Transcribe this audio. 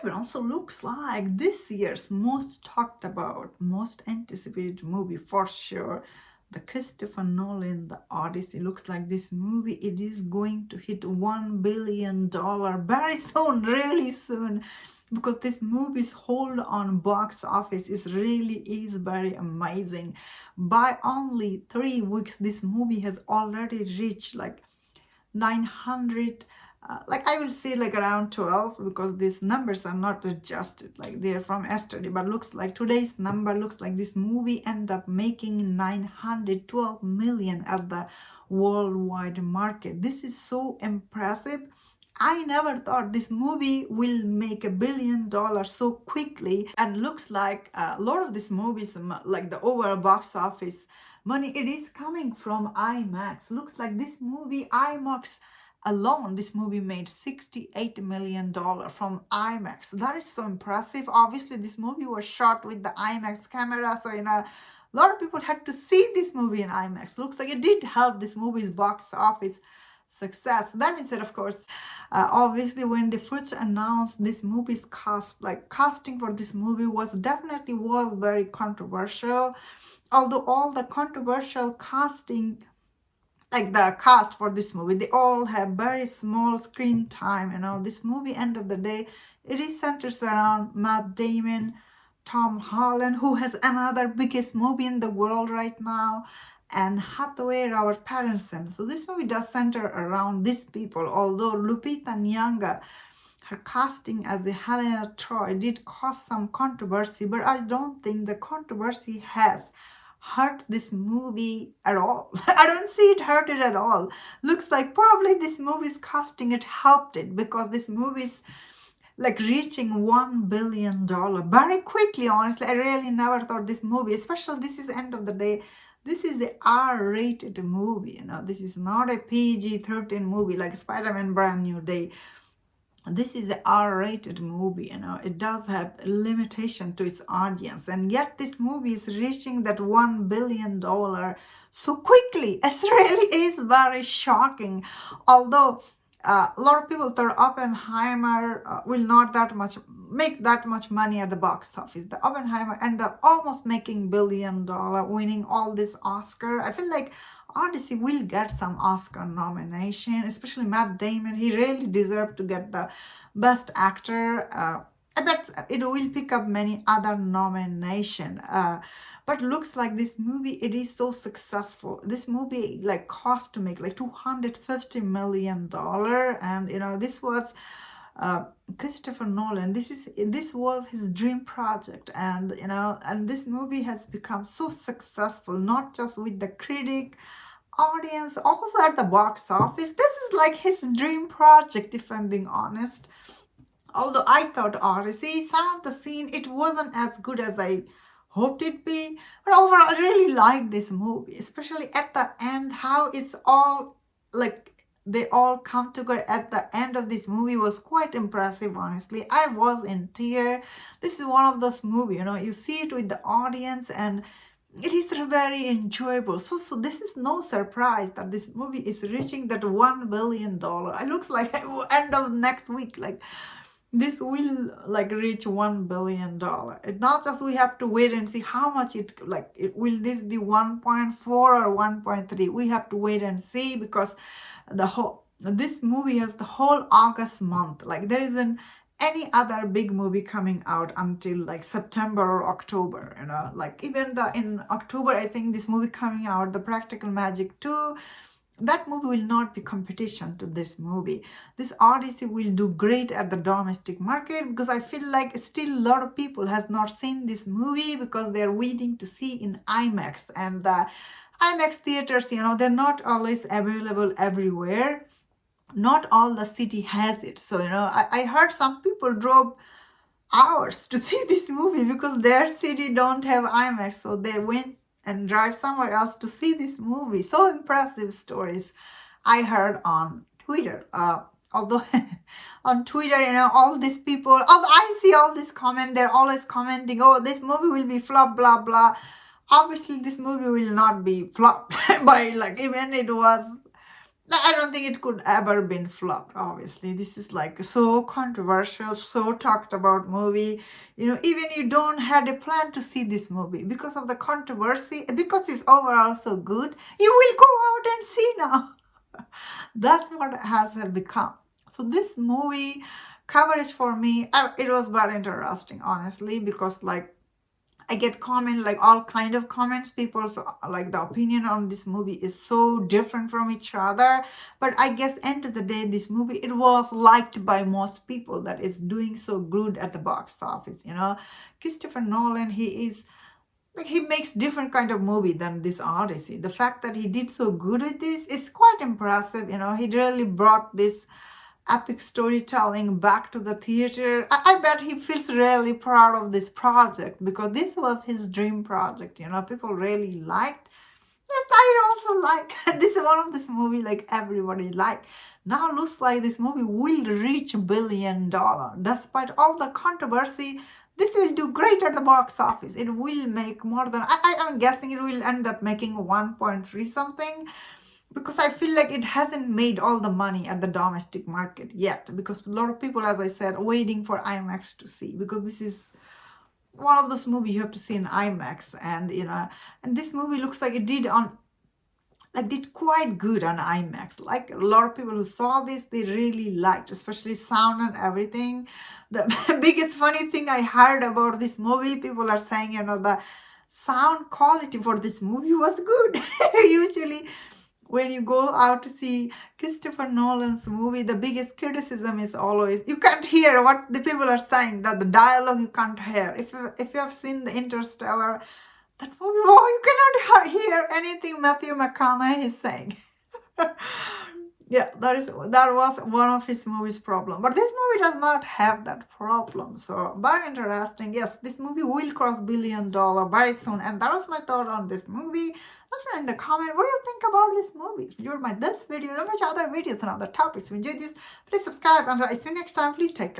everyone, so looks like this year's most talked about, most anticipated movie for sure, the Christopher Nolan, the Odyssey. Looks like this movie, it is going to hit $1 billion very soon, really soon, because this movie's hold on box office is very amazing. By only 3 weeks, this movie has already reached like 900, like I will say like around 12, because these numbers are not adjusted, like they're from yesterday, but looks like today's number looks like this movie end up making 912 million at the worldwide market. This is so impressive. I never thought this movie will make $1 billion so quickly, and looks like a lot of these movies, like the overall box office money, it is coming from IMAX. Looks like this movie, IMAX alone, this movie made $68 million from IMAX. That is so impressive. Obviously, this movie was shot with the IMAX camera, so a lot of people had to see this movie in IMAX. Looks like it did help this movie's box office success. That being said, of course, obviously when they first announced this movie's cast, like casting for this movie was very controversial. Although all the controversial casting, like the cast for this movie, they all have very small screen time. This movie, end of the day, it is centers around Matt Damon, Tom Holland, who has another biggest movie in the world right now, and Hathaway, Robert Pattinson. So this movie does center around these people, although Lupita Nyong'o, her casting as the Helena Troy did cause some controversy, but I don't think the controversy has hurt this movie at all. I don't see it hurt it at all. Looks like probably this movie's casting, it helped it, because this movie's like reaching $1 billion very quickly. Honestly, I really never thought this movie, especially this is end of the day, this is the R-rated movie. This is not a PG-13 movie like Spider-Man Brand New Day. This is an R-rated movie. It does have a limitation to its audience, and yet this movie is reaching that $1 billion so quickly. It really is very shocking. Although a lot of people thought Oppenheimer will not make that much money at the box office. The Oppenheimer ended up almost making $1 billion, winning all this Oscar. I feel like Odyssey will get some Oscar nomination, especially Matt Damon. He really deserved to get the Best Actor. I bet it will pick up many other nominations. But looks like this movie, it is so successful. This movie like cost to make like $250 million, and this was Christopher Nolan. This was his dream project, and this movie has become so successful, not just with the critic, audience, also at the box office. This is like his dream project, if I'm being honest. Although I thought Odyssey, some of the scene, it wasn't as good as I hoped it'd be, but overall I really liked this movie, especially at the end, how it's all like they all come together at the end of this movie was quite impressive. Honestly, I was in tears. This is one of those movies, you see it with the audience, and it is very enjoyable. So this is no surprise that this movie is reaching that $1 billion. It looks like end of next week, like this will like reach $1 billion. It not just we have to wait and see how much will this be 1.4 or 1.3. We have to wait and see, because this movie has the whole August month. Like there isn't any other big movie coming out until like September or October. Like even in October, I think this movie coming out, The Practical Magic 2, that movie will not be competition to this movie. This Odyssey will do great at the domestic market, because I feel like still a lot of people has not seen this movie because they're waiting to see in IMAX, and the IMAX theaters, they're not always available everywhere. Not all the city has it. So I heard some people drove hours to see this movie because their city don't have IMAX, so they went and drive somewhere else to see this movie. So impressive stories I heard on Twitter. Although on Twitter, all these people, although I see all this comment, they're always commenting, oh, this movie will be flop, blah, blah. Obviously, this movie will not be flop by like, even it was I don't think it could ever been flopped. Obviously, this is like so controversial, so talked about movie. Even you don't had a plan to see this movie because of the controversy, because it's overall so good, you will go out and see now. That's what it has become. So this movie coverage for me, it was very interesting, honestly, because like I get comment like all kind of comments. People's like the opinion on this movie is so different from each other. But I guess end of the day, this movie it was liked by most people that is doing so good at the box office. Christopher Nolan, he is like he makes different kind of movie than this Odyssey. The fact that he did so good with this is quite impressive. He really brought this epic storytelling back to the theater. I bet he feels really proud of this project because this was his dream project. People really liked. Yes, I also liked. This is one of this movie like everybody liked. Now looks like this movie will reach $1 billion. Despite all the controversy, this will do great at the box office. It will make more than I'm guessing it will end up making 1.3 something because I feel like it hasn't made all the money at the domestic market yet because a lot of people, as I said, waiting for IMAX to see because this is one of those movies you have to see in IMAX and this movie looks like it did quite good on IMAX. Like a lot of people who saw this, they really liked, especially sound and everything. The biggest funny thing I heard about this movie, people are saying, the sound quality for this movie was good. Usually when you go out to see Christopher Nolan's movie, the biggest criticism is always you can't hear what the people are saying, that the dialogue you can't hear. If you have seen the Interstellar, that movie, oh, you cannot hear anything Matthew McConaughey is saying. Yeah, that was one of his movie's problem. But this movie does not have that problem. So very interesting. Yes, this movie will cross $1 billion very soon. And that was my thought on this movie. Let me know in the comment what do you think about this movie. If you enjoyed this video, and much other videos and other topics. If you enjoyed this, please subscribe. And I see you next time. Please take care.